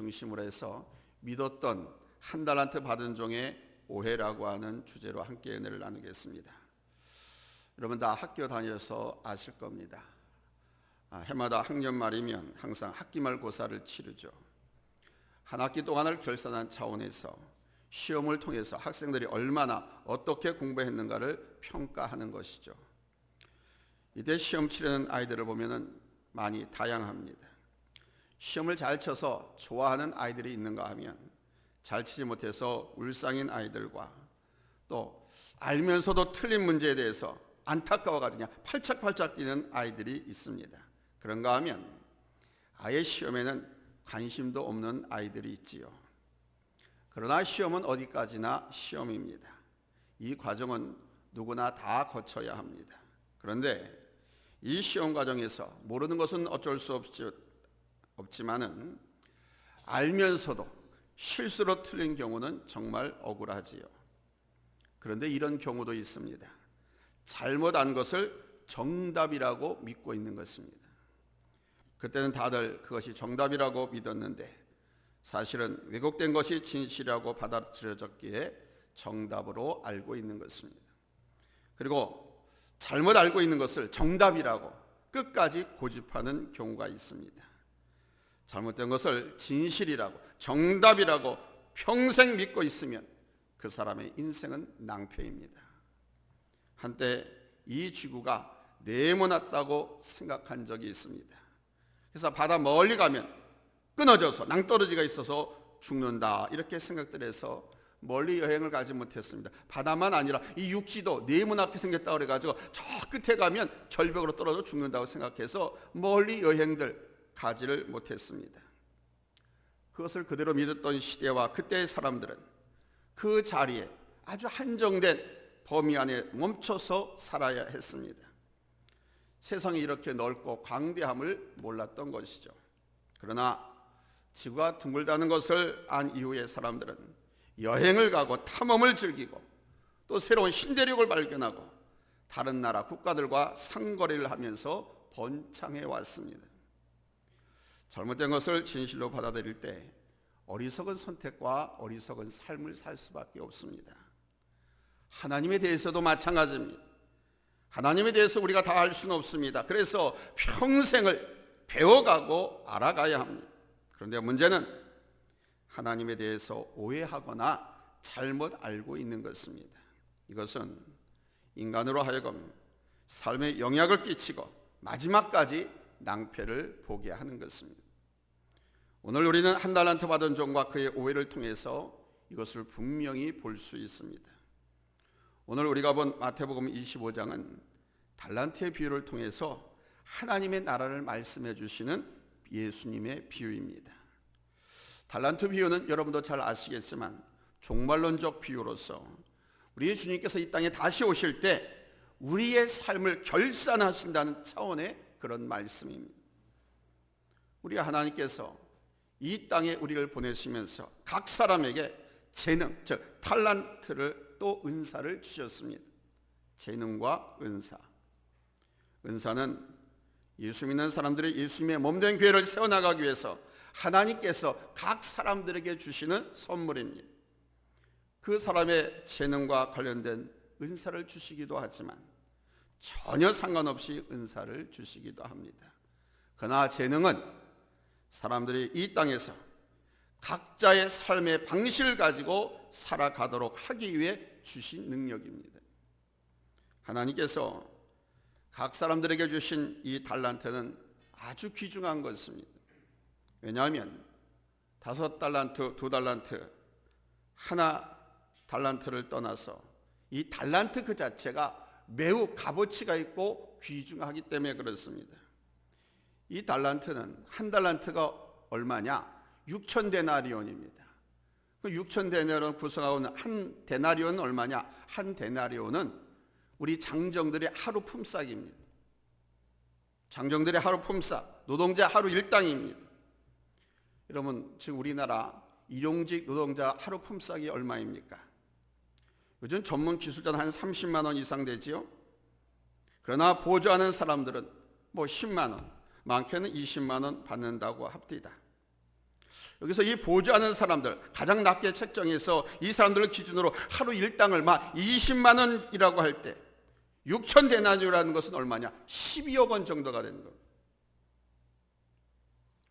중심으로 해서 믿었던 한 달란트 받은 종의 오해라고 하는 주제로 함께 은혜를 나누겠습니다. 여러분 다 학교 다녀서 아실 겁니다. 해마다 학년 말이면 항상 학기말고사를 치르죠. 한 학기 동안을 결산한 차원에서 시험을 통해서 학생들이 얼마나 어떻게 공부했는가를 평가하는 것이죠. 이때 시험 치르는 아이들을 보면 많이 다양합니다. 시험을 잘 쳐서 좋아하는 아이들이 있는가 하면 잘 치지 못해서 울상인 아이들과 또 알면서도 틀린 문제에 대해서 안타까워가지고 그냥 팔짝팔짝 뛰는 아이들이 있습니다. 그런가 하면 아예 시험에는 관심도 없는 아이들이 있지요. 그러나 시험은 어디까지나 시험입니다. 이 과정은 누구나 다 거쳐야 합니다. 그런데 이 시험 과정에서 모르는 것은 어쩔 수 없지만은 알면서도 실수로 틀린 경우는 정말 억울하지요. 그런데 이런 경우도 있습니다. 잘못 안 것을 정답이라고 믿고 있는 것입니다. 그때는 다들 그것이 정답이라고 믿었는데 사실은 왜곡된 것이 진실이라고 받아들여졌기에 정답으로 알고 있는 것입니다. 그리고 잘못 알고 있는 것을 정답이라고 끝까지 고집하는 경우가 있습니다. 잘못된 것을 진실이라고 정답이라고 평생 믿고 있으면 그 사람의 인생은 낭패입니다. 한때 이 지구가 네모났다고 생각한 적이 있습니다. 그래서 바다 멀리 가면 끊어져서 낭떠러지가 있어서 죽는다 이렇게 생각들 해서 멀리 여행을 가지 못했습니다. 바다만 아니라 이 육지도 네모나게 생겼다고 그래가지고 저 끝에 가면 절벽으로 떨어져 죽는다고 생각해서 멀리 여행들 가지를 못했습니다. 그것을 그대로 믿었던 시대와 그때의 사람들은 그 자리에 아주 한정된 범위 안에 멈춰서 살아야 했습니다. 세상이 이렇게 넓고 광대함을 몰랐던 것이죠. 그러나 지구가 둥글다는 것을 안 이후의 사람들은 여행을 가고 탐험을 즐기고 또 새로운 신대륙을 발견하고 다른 나라 국가들과 상거래를 하면서 번창해 왔습니다. 잘못된 것을 진실로 받아들일 때 어리석은 선택과 어리석은 삶을 살 수밖에 없습니다. 하나님에 대해서도 마찬가지입니다. 하나님에 대해서 우리가 다 알 수는 없습니다. 그래서 평생을 배워가고 알아가야 합니다. 그런데 문제는 하나님에 대해서 오해하거나 잘못 알고 있는 것입니다. 이것은 인간으로 하여금 삶에 영향을 끼치고 마지막까지 낭패를 보게 하는 것입니다. 오늘 우리는 한 달란트 받은 종과 그의 오해를 통해서 이것을 분명히 볼 수 있습니다. 오늘 우리가 본 마태복음 25장은 달란트의 비유를 통해서 하나님의 나라를 말씀해 주시는 예수님의 비유입니다. 달란트 비유는 여러분도 잘 아시겠지만 종말론적 비유로서 우리 주님께서 이 땅에 다시 오실 때 우리의 삶을 결산하신다는 차원의 그런 말씀입니다. 우리 하나님께서 이 땅에 우리를 보내시면서 각 사람에게 재능, 즉 달란트를 또 은사를 주셨습니다. 재능과 은사. 은사는 예수 믿는 사람들이 예수님의 몸된 교회를 세워나가기 위해서 하나님께서 각 사람들에게 주시는 선물입니다. 그 사람의 재능과 관련된 은사를 주시기도 하지만 전혀 상관없이 은사를 주시기도 합니다. 그러나 재능은 사람들이 이 땅에서 각자의 삶의 방식을 가지고 살아가도록 하기 위해 주신 능력입니다. 하나님께서 각 사람들에게 주신 이 달란트는 아주 귀중한 것입니다. 왜냐하면 5달란트, 2달란트, 하나 달란트를 떠나서 이 달란트 그 자체가 매우 값어치가 있고 귀중하기 때문에 그렇습니다. 이 달란트는 한 달란트가 얼마냐? 6,000데나리온입니다. 그 6,000데나리온 구성하고 있는 한 데나리온은 얼마냐? 한 데나리온은 우리 장정들의 하루 품삯입니다. 장정들의 하루 품삯, 노동자 하루 일당입니다. 여러분 지금 우리나라 일용직 노동자 하루 품삯이 얼마입니까? 요즘 전문 기술자는 한 30만 원 이상 되지요. 그러나 보조하는 사람들은 뭐 10만 원, 많게는 20만 원 받는다고 합니다. 여기서 이 보조하는 사람들, 가장 낮게 책정해서 이 사람들을 기준으로 하루 일당을 막 20만 원이라고 할 때 6천 데나리오라는 것은 얼마냐? 12억 원 정도가 되는 겁니다.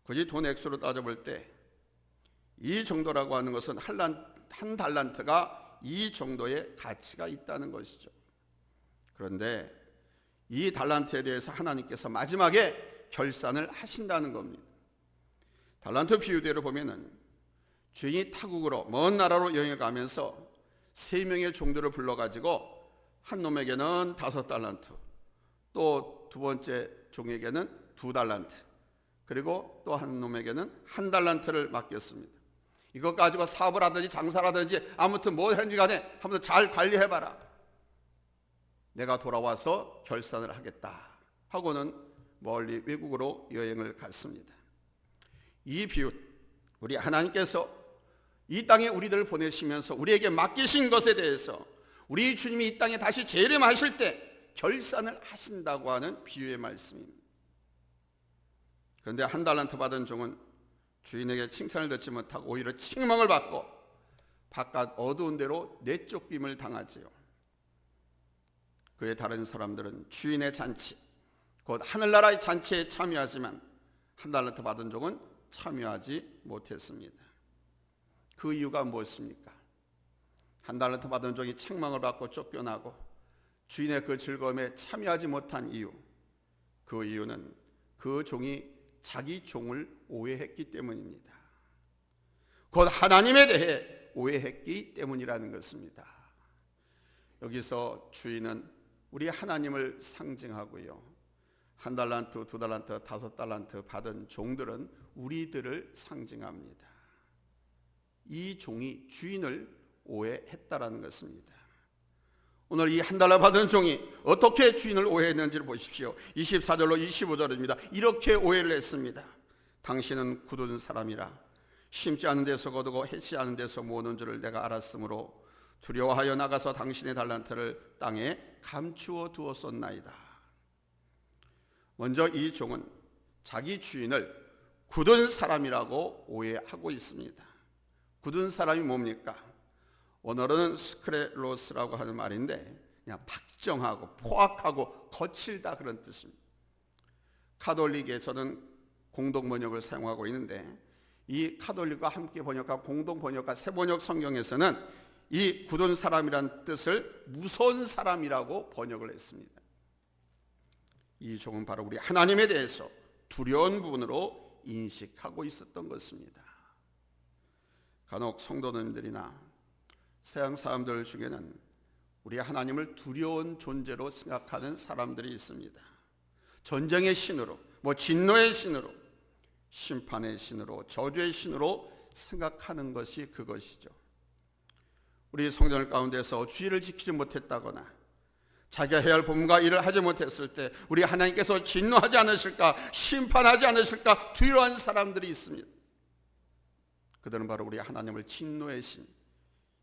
굳이 돈 액수로 따져볼 때 이 정도라고 하는 것은 한 달란트가 이 정도의 가치가 있다는 것이죠. 그런데 이 달란트에 대해서 하나님께서 마지막에 결산을 하신다는 겁니다. 달란트 비유대로 보면은 주인이 타국으로 먼 나라로 여행을 가면서 3명의 종들을 불러가지고 한 놈에게는 5달란트, 또 두 번째 종에게는 2달란트, 그리고 또 한 놈에게는 1달란트를 맡겼습니다. 이것 가지고 사업을 하든지 장사를 하든지 아무튼 뭐 하든지 간에 한번 잘 관리해봐라. 내가 돌아와서 결산을 하겠다 하고는 멀리 외국으로 여행을 갔습니다. 이 비유, 우리 하나님께서 이 땅에 우리들을 보내시면서 우리에게 맡기신 것에 대해서 우리 주님이 이 땅에 다시 재림하실 때 결산을 하신다고 하는 비유의 말씀입니다. 그런데 1달란트 받은 종은 주인에게 칭찬을 듣지 못하고 오히려 책망을 받고 바깥 어두운 데로 내쫓김을 당하지요. 그의 다른 사람들은 주인의 잔치, 곧 하늘나라의 잔치에 참여하지만 1달란트 받은 종은 참여하지 못했습니다. 그 이유가 무엇입니까? 1달란트 받은 종이 책망을 받고 쫓겨나고 주인의 그 즐거움에 참여하지 못한 이유, 그 이유는 그 종이 자기 종을 오해했기 때문입니다. 곧 하나님에 대해 오해했기 때문이라는 것입니다. 여기서 주인은 우리 하나님을 상징하고요, 1달란트, 2달란트, 5달란트 받은 종들은 우리들을 상징합니다. 이 종이 주인을 오해했다라는 것입니다. 오늘 이 1달러 받은 종이 어떻게 주인을 오해했는지를 보십시오. 24절로 25절입니다. 이렇게 오해를 했습니다. 당신은 굳은 사람이라 심지 않은 데서 거두고 해치 않은 데서 모으는 줄을 내가 알았으므로 두려워하여 나가서 당신의 달란트를 땅에 감추어 두었었나이다. 먼저 이 종은 자기 주인을 굳은 사람이라고 오해하고 있습니다. 굳은 사람이 뭡니까? 원어로는 스크레로스라고 하는 말인데 그냥 박정하고 포악하고 거칠다 그런 뜻입니다. 카톨릭에서는 공동 번역을 사용하고 있는데 이 카톨릭과 함께 번역한 공동 번역과 새 번역 성경에서는 이 굳은 사람이란 뜻을 무서운 사람이라고 번역을 했습니다. 이 종은 바로 우리 하나님에 대해서 두려운 부분으로 인식하고 있었던 것입니다. 간혹 성도님들이나 서양 사람들 중에는 우리 하나님을 두려운 존재로 생각하는 사람들이 있습니다. 전쟁의 신으로, 진노의 신으로, 심판의 신으로, 저주의 신으로 생각하는 것이 그것이죠. 우리 성전 가운데서 주의를 지키지 못했다거나 자기가 해야 할 본분과 일을 하지 못했을 때 우리 하나님께서 진노하지 않으실까, 심판하지 않으실까 두려워하는 사람들이 있습니다. 그들은 바로 우리 하나님을 진노의 신,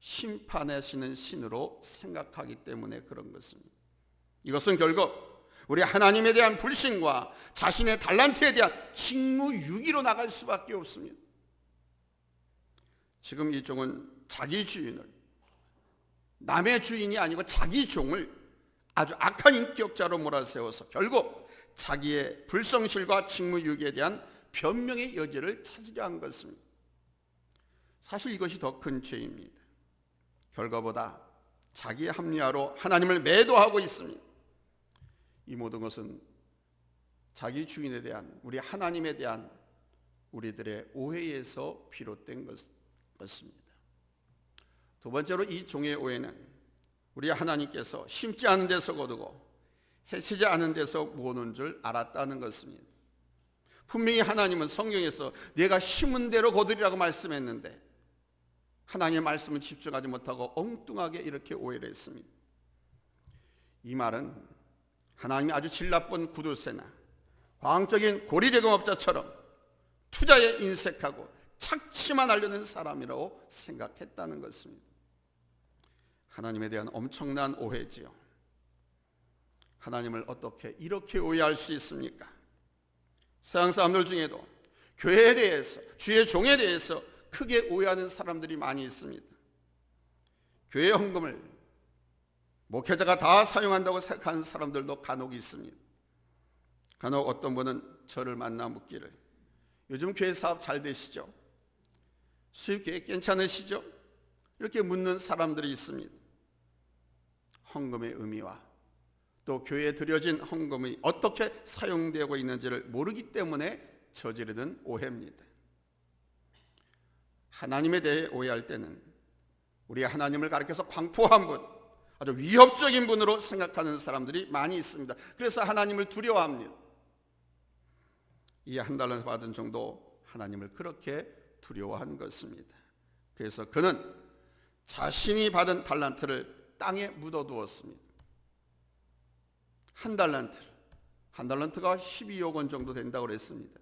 심판하시는 신으로 생각하기 때문에 그런 것입니다. 이것은 결국 우리 하나님에 대한 불신과 자신의 달란트에 대한 직무유기로 나갈 수밖에 없습니다. 지금 이 종은 자기 주인을, 남의 주인이 아니고 자기 종을 아주 악한 인격자로 몰아세워서 결국 자기의 불성실과 직무유기에 대한 변명의 여지를 찾으려 한 것입니다. 사실 이것이 더 큰 죄입니다. 결과보다 자기의 합리화로 하나님을 매도하고 있습니다. 이 모든 것은 자기 주인에 대한, 우리 하나님에 대한 우리들의 오해에서 비롯된 것입니다. 두 번째로 이 종의 오해는 우리 하나님께서 심지 않은 데서 거두고 해치지 않은 데서 모으는 줄 알았다는 것입니다. 분명히 하나님은 성경에서 내가 심은 대로 거두리라고 말씀했는데 하나님의 말씀을 집중하지 못하고 엉뚱하게 이렇게 오해를 했습니다. 이 말은 하나님이 아주 질 나쁜 구두쇠나 광적인 고리대금업자처럼 투자에 인색하고 착취만 하려는 사람이라고 생각했다는 것입니다. 하나님에 대한 엄청난 오해지요. 하나님을 어떻게 이렇게 오해할 수 있습니까? 서양 사람들 중에도 교회에 대해서, 주의 종에 대해서 크게 오해하는 사람들이 많이 있습니다. 교회 헌금을 목회자가 다 사용한다고 생각하는 사람들도 간혹 있습니다. 간혹 어떤 분은 저를 만나 묻기를, 요즘 교회 사업 잘 되시죠? 수입 계획 괜찮으시죠? 이렇게 묻는 사람들이 있습니다. 헌금의 의미와 또 교회에 드려진 헌금이 어떻게 사용되고 있는지를 모르기 때문에 저지르는 오해입니다. 하나님에 대해 오해할 때는 우리 하나님을 가리켜서 광포한 분, 아주 위협적인 분으로 생각하는 사람들이 많이 있습니다. 그래서 하나님을 두려워합니다. 이 한 달러 받은 정도 하나님을 그렇게 두려워한 것입니다. 그래서 그는 자신이 받은 달란트를 땅에 묻어두었습니다. 한 달란트가 12억 원 정도 된다고 그랬습니다.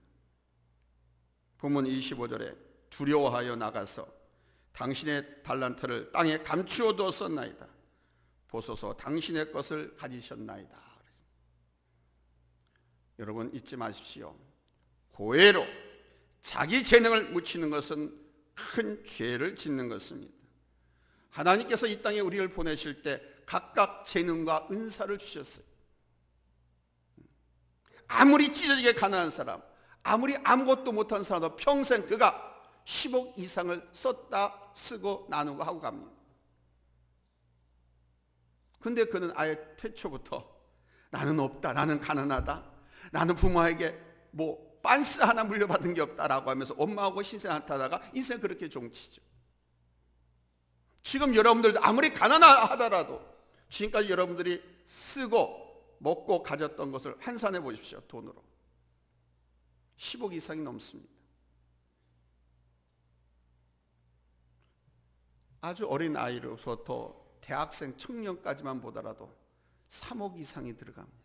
본문 25절에 두려워하여 나가서 당신의 달란트를 땅에 감추어 두었었나이다. 보소서 당신의 것을 가지셨나이다. 여러분 잊지 마십시오. 고해로 자기 재능을 묻히는 것은 큰 죄를 짓는 것입니다. 하나님께서 이 땅에 우리를 보내실 때 각각 재능과 은사를 주셨어요. 아무리 찢어지게 가난한 사람, 아무리 아무것도 못한 사람도 평생 그가 10억 이상을 썼다 쓰고 나누고 하고 갑니다. 근데 그는 아예 태초부터 나는 없다, 나는 가난하다, 나는 부모에게 빤스 하나 물려받은 게 없다라고 하면서 엄마하고 신생한테 인생 그렇게 종치죠. 지금 여러분들도 아무리 가난하더라도 지금까지 여러분들이 쓰고 먹고 가졌던 것을 환산해 보십시오. 돈으로 10억 이상이 넘습니다. 아주 어린 아이로부터 대학생 청년까지만 보더라도 3억 이상이 들어갑니다.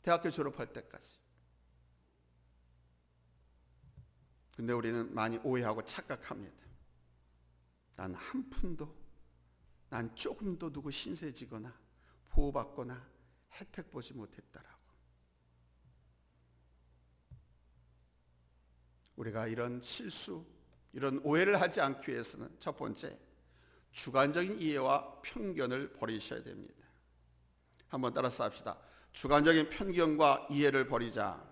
대학교 졸업할 때까지. 근데 우리는 많이 오해하고 착각합니다. 난 한 푼도, 난 조금도 누구 신세지거나 보호받거나 혜택 보지 못했다라고. 우리가 이런 실수, 이런 오해를 하지 않기 위해서는 첫 번째, 주관적인 이해와 편견을 버리셔야 됩니다. 한번 따라서 합시다. 주관적인 편견과 이해를 버리자.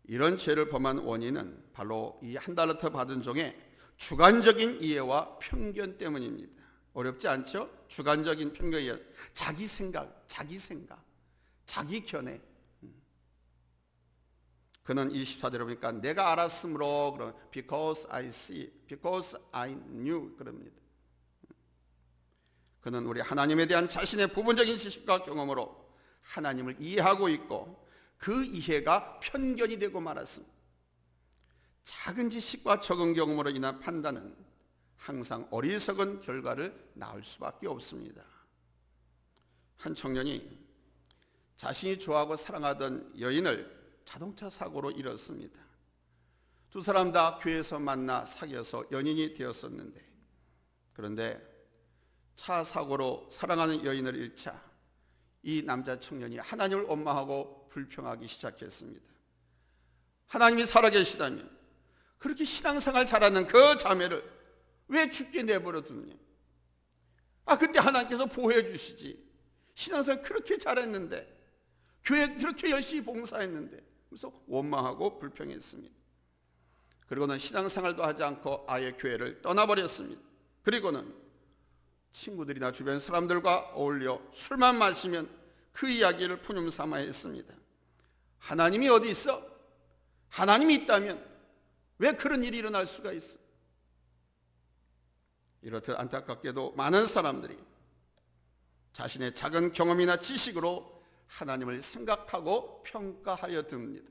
이런 죄를 범한 원인은 바로 이 한 달란트 받은 종의 주관적인 이해와 편견 때문입니다. 어렵지 않죠? 주관적인 편견이 자기 생각, 자기 견해. 그는 24절에 보니까 내가 알았으므로 그런 because I see, because I knew 그럽니다. 그는 우리 하나님에 대한 자신의 부분적인 지식과 경험으로 하나님을 이해하고 있고 그 이해가 편견이 되고 말았습니다. 작은 지식과 적은 경험으로 인한 판단은 항상 어리석은 결과를 낳을 수밖에 없습니다. 한 청년이 자신이 좋아하고 사랑하던 여인을 자동차 사고로 잃었습니다. 두 사람 다 교회에서 만나 사귀어서 연인이 되었었는데, 그런데 차 사고로 사랑하는 여인을 잃자 이 남자 청년이 하나님을 원망하고 불평하기 시작했습니다. 하나님이 살아계시다면 그렇게 신앙생활 잘하는 그 자매를 왜 죽게 내버려 두느냐? 그때 하나님께서 보호해 주시지. 신앙생활 그렇게 잘했는데, 교회 그렇게 열심히 봉사했는데, 그래서 원망하고 불평했습니다. 그리고는 신앙생활도 하지 않고 아예 교회를 떠나버렸습니다. 그리고는 친구들이나 주변 사람들과 어울려 술만 마시면 그 이야기를 푸념 삼아 했습니다. 하나님이 어디 있어? 하나님이 있다면 왜 그런 일이 일어날 수가 있어? 이렇듯 안타깝게도 많은 사람들이 자신의 작은 경험이나 지식으로 하나님을 생각하고 평가하려 듭니다.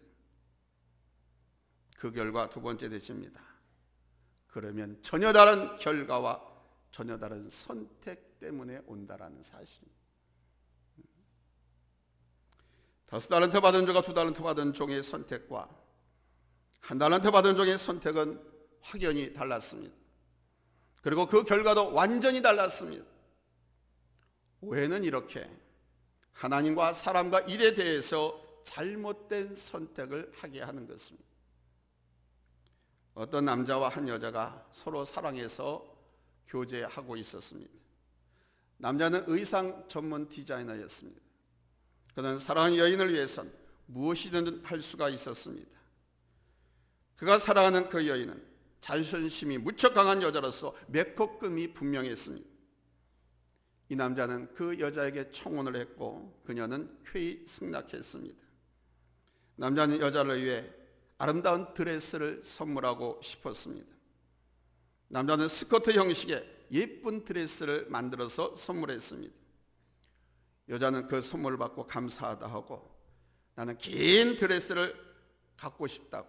그 결과 두 번째 대지입니다. 그러면 전혀 다른 결과와 전혀 다른 선택 때문에 온다라는 사실입니다. 5달란트 받은 자가 2달란트 받은 종의 선택과 1달란트 받은 종의 선택은 확연히 달랐습니다. 그리고 그 결과도 완전히 달랐습니다. 오해는 이렇게 하나님과 사람과 일에 대해서 잘못된 선택을 하게 하는 것입니다. 어떤 남자와 한 여자가 서로 사랑해서 교제하고 있었습니다. 남자는 의상 전문 디자이너였습니다. 그는 사랑하는 여인을 위해선 무엇이든 할 수가 있었습니다. 그가 사랑하는 그 여인은 자존심이 무척 강한 여자로서 메커금이 분명했습니다. 이 남자는 그 여자에게 청혼을 했고 그녀는 쾌히 승낙했습니다. 남자는 여자를 위해 아름다운 드레스를 선물하고 싶었습니다. 남자는 스커트 형식의 예쁜 드레스를 만들어서 선물했습니다. 여자는 그 선물을 받고 감사하다 하고 나는 긴 드레스를 갖고 싶다고,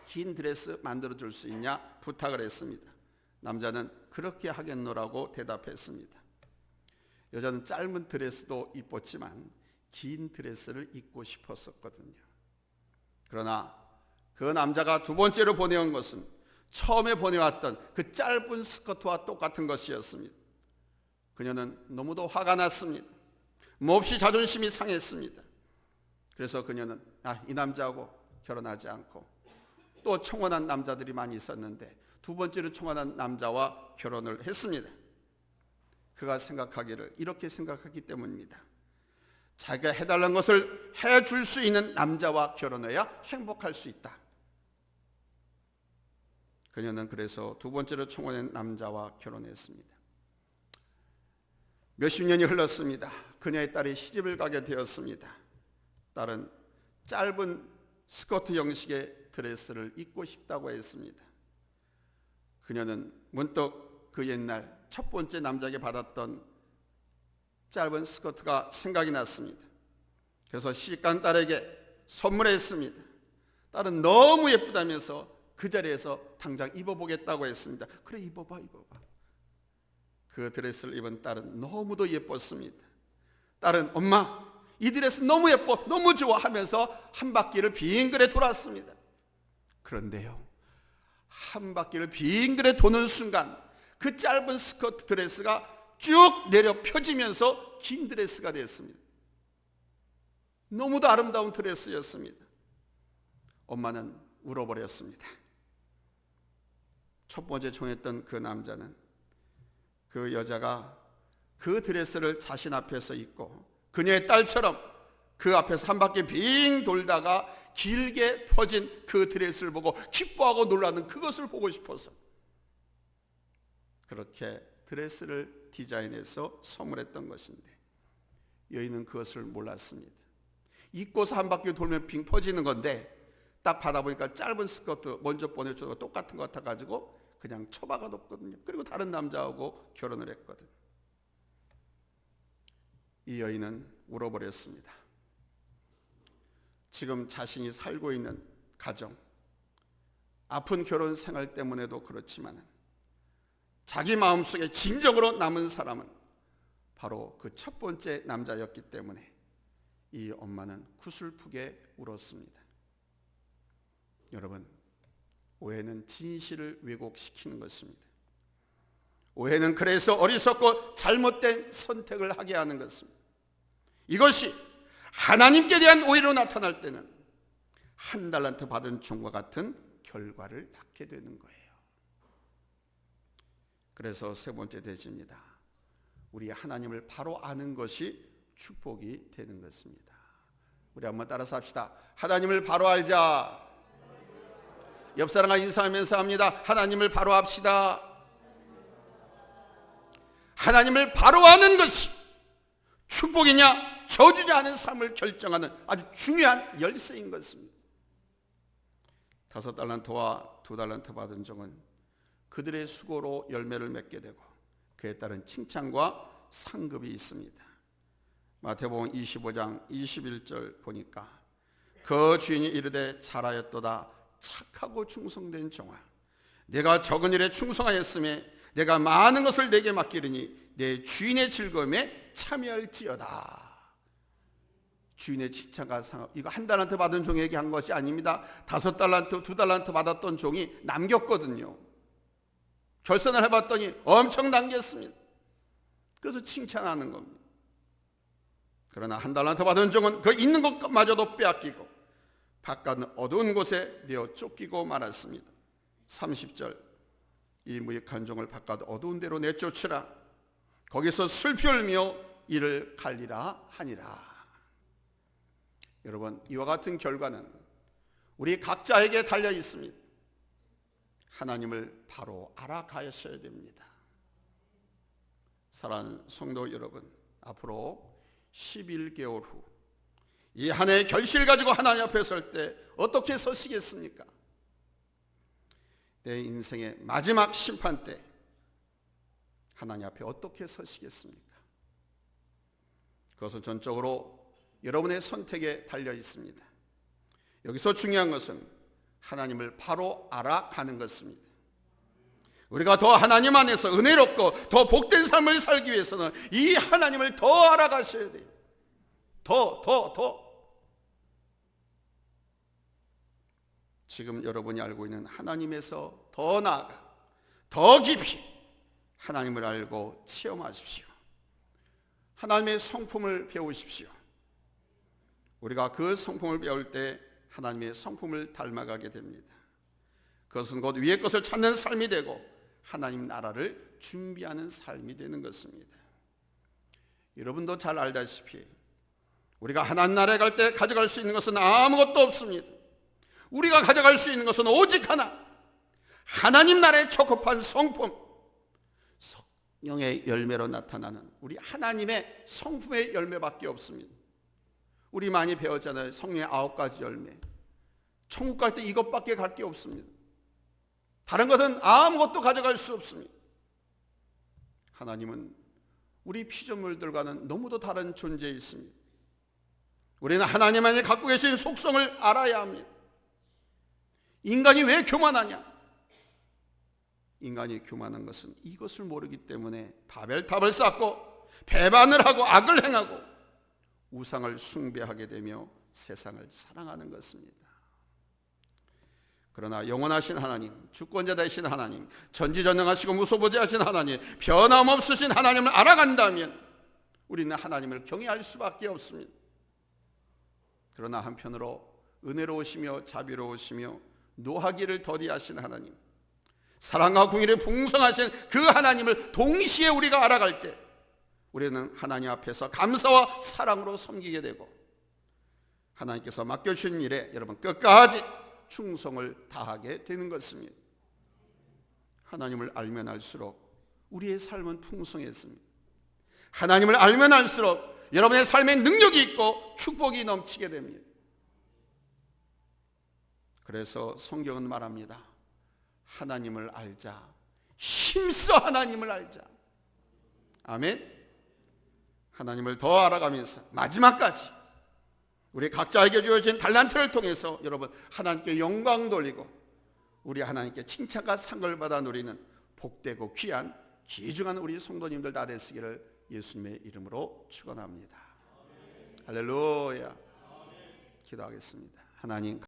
긴 드레스 만들어줄 수 있냐 부탁을 했습니다. 남자는 그렇게 하겠노라고 대답했습니다. 여자는 짧은 드레스도 이뻤지만 긴 드레스를 입고 싶었었거든요. 그러나 그 남자가 두 번째로 보내온 것은 처음에 보내왔던 그 짧은 스커트와 똑같은 것이었습니다. 그녀는 너무도 화가 났습니다. 몹시 자존심이 상했습니다. 그래서 그녀는 이 남자하고 결혼하지 않고, 또 청혼한 남자들이 많이 있었는데 두 번째로 청혼한 남자와 결혼을 했습니다. 그가 생각하기를 이렇게 생각하기 때문입니다. 자기가 해달라는 것을 해줄 수 있는 남자와 결혼해야 행복할 수 있다. 그녀는 그래서 두 번째로 청혼한 남자와 결혼했습니다. 몇십 년이 흘렀습니다. 그녀의 딸이 시집을 가게 되었습니다. 딸은 짧은 스커트 형식의 드레스를 입고 싶다고 했습니다. 그녀는 문득 그 옛날 첫 번째 남자에게 받았던 짧은 스커트가 생각이 났습니다. 그래서 시집간 딸에게 선물했습니다. 딸은 너무 예쁘다면서 그 자리에서 당장 입어보겠다고 했습니다. 그래, 입어봐. 그 드레스를 입은 딸은 너무도 예뻤습니다. 딸은 엄마, 이 드레스 너무 예뻐, 너무 좋아 하면서 한 바퀴를 빙그레 돌았습니다. 그런데요, 한 바퀴를 빙그레 도는 순간 그 짧은 스커트 드레스가 쭉 내려 펴지면서 긴 드레스가 됐습니다. 너무도 아름다운 드레스였습니다. 엄마는 울어버렸습니다. 첫 번째 청했던 그 남자는 그 여자가 그 드레스를 자신 앞에서 입고 그녀의 딸처럼 그 앞에서 한 바퀴 빙 돌다가 길게 펴진 그 드레스를 보고 기뻐하고 놀라는 그것을 보고 싶어서 그렇게 드레스를 디자인해서 선물했던 것인데, 여인은 그것을 몰랐습니다. 입고서 한 바퀴 돌면 빙 퍼지는 건데 딱 받아보니까 짧은 스커트 먼저 보내줘도 똑같은 것 같아가지고 그냥 처박아 뒀거든요. 그리고 다른 남자하고 결혼을 했거든. 이 여인은 울어버렸습니다. 지금 자신이 살고 있는 가정, 아픈 결혼 생활 때문에도 그렇지만 자기 마음속에 진정으로 남은 사람은 바로 그 첫 번째 남자였기 때문에 이 엄마는 구슬프게 울었습니다. 여러분, 오해는 진실을 왜곡시키는 것입니다. 오해는 그래서 어리석고 잘못된 선택을 하게 하는 것입니다. 이것이 하나님께 대한 오해로 나타날 때는 한 달란트 받은 종과 같은 결과를 낳게 되는 거예요. 그래서 세 번째 대지입니다. 우리 하나님을 바로 아는 것이 축복이 되는 것입니다. 우리 한번 따라서 합시다. 하나님을 바로 알자. 옆 사람과 인사하면서 합니다. 하나님을 바로 합시다. 하나님을 바로 아는 것이 축복이냐 저주냐 하는 삶을 결정하는 아주 중요한 열쇠인 것입니다. 5달란트와 2달란트 받은 종은 그들의 수고로 열매를 맺게 되고 그에 따른 칭찬과 상급이 있습니다. 마태복음 25장 21절 보니까 그 주인이 이르되 잘하였도다 착하고 충성된 종아, 내가 적은 일에 충성하였음에 내가 많은 것을 내게 맡기르니 내 주인의 즐거움에 참여할지어다. 주인의 칭찬과 상업, 이거 한 달란트 받은 종에게 한 것이 아닙니다. 5달란트, 2달란트 받았던 종이 남겼거든요. 결산을 해봤더니 엄청 남겼습니다. 그래서 칭찬하는 겁니다. 그러나 한 달란트 받은 종은 그 있는 것마저도 빼앗기고 바깥 어두운 곳에 내어 쫓기고 말았습니다. 30절, 이 무익한 종을 바깥 어두운 데로 내쫓으라. 거기서 슬피 울며 이를 갈리라 하니라. 여러분, 이와 같은 결과는 우리 각자에게 달려 있습니다. 하나님을 바로 알아가셔야 됩니다. 사랑하는 성도 여러분, 앞으로 11개월 후 이 한 해의 결실을 가지고 하나님 앞에 설 때 어떻게 서시겠습니까? 내 인생의 마지막 심판 때 하나님 앞에 어떻게 서시겠습니까? 그것은 전적으로 여러분의 선택에 달려 있습니다. 여기서 중요한 것은 하나님을 바로 알아가는 것입니다. 우리가 더 하나님 안에서 은혜롭고 더 복된 삶을 살기 위해서는 이 하나님을 더 알아가셔야 돼요. 더. 지금 여러분이 알고 있는 하나님에서 더 나아가, 더 깊이 하나님을 알고 체험하십시오. 하나님의 성품을 배우십시오. 우리가 그 성품을 배울 때 하나님의 성품을 닮아가게 됩니다. 그것은 곧 위의 것을 찾는 삶이 되고 하나님 나라를 준비하는 삶이 되는 것입니다. 여러분도 잘 알다시피 우리가 하나님 나라에 갈 때 가져갈 수 있는 것은 아무것도 없습니다. 우리가 가져갈 수 있는 것은 오직 하나, 하나님 나라의 적합한 성품, 성령의 열매로 나타나는 우리 하나님의 성품의 열매밖에 없습니다. 우리 많이 배웠잖아요. 성령의 9가지 열매. 천국 갈 때 이것밖에 갈 게 없습니다. 다른 것은 아무것도 가져갈 수 없습니다. 하나님은 우리 피조물들과는 너무도 다른 존재에 있습니다. 우리는 하나님만이 갖고 계신 속성을 알아야 합니다. 인간이 왜 교만하냐? 인간이 교만한 것은 이것을 모르기 때문에 바벨탑을 쌓고 배반을 하고 악을 행하고 우상을 숭배하게 되며 세상을 사랑하는 것입니다. 그러나 영원하신 하나님, 주권자 되신 하나님, 전지전능하시고 무소부재하신 하나님, 변함없으신 하나님을 알아간다면 우리는 하나님을 경외할 수밖에 없습니다. 그러나 한편으로 은혜로우시며 자비로우시며 노하기를 더디하신 하나님, 사랑과 궁일에 풍성하신 그 하나님을 동시에 우리가 알아갈 때 우리는 하나님 앞에서 감사와 사랑으로 섬기게 되고 하나님께서 맡겨주신 일에 여러분 끝까지 충성을 다하게 되는 것입니다. 하나님을 알면 알수록 우리의 삶은 풍성했습니다. 하나님을 알면 알수록 여러분의 삶에 능력이 있고 축복이 넘치게 됩니다. 그래서 성경은 말합니다. 하나님을 알자. 힘써 하나님을 알자. 아멘. 하나님을 더 알아가면서 마지막까지 우리 각자에게 주어진 달란트를 통해서 여러분 하나님께 영광 돌리고 우리 하나님께 칭찬과 상을 받아 누리는 복되고 귀한 귀중한 우리 성도님들 다 되시기를 예수님의 이름으로 축원합니다. 할렐루야. 기도하겠습니다. 하나님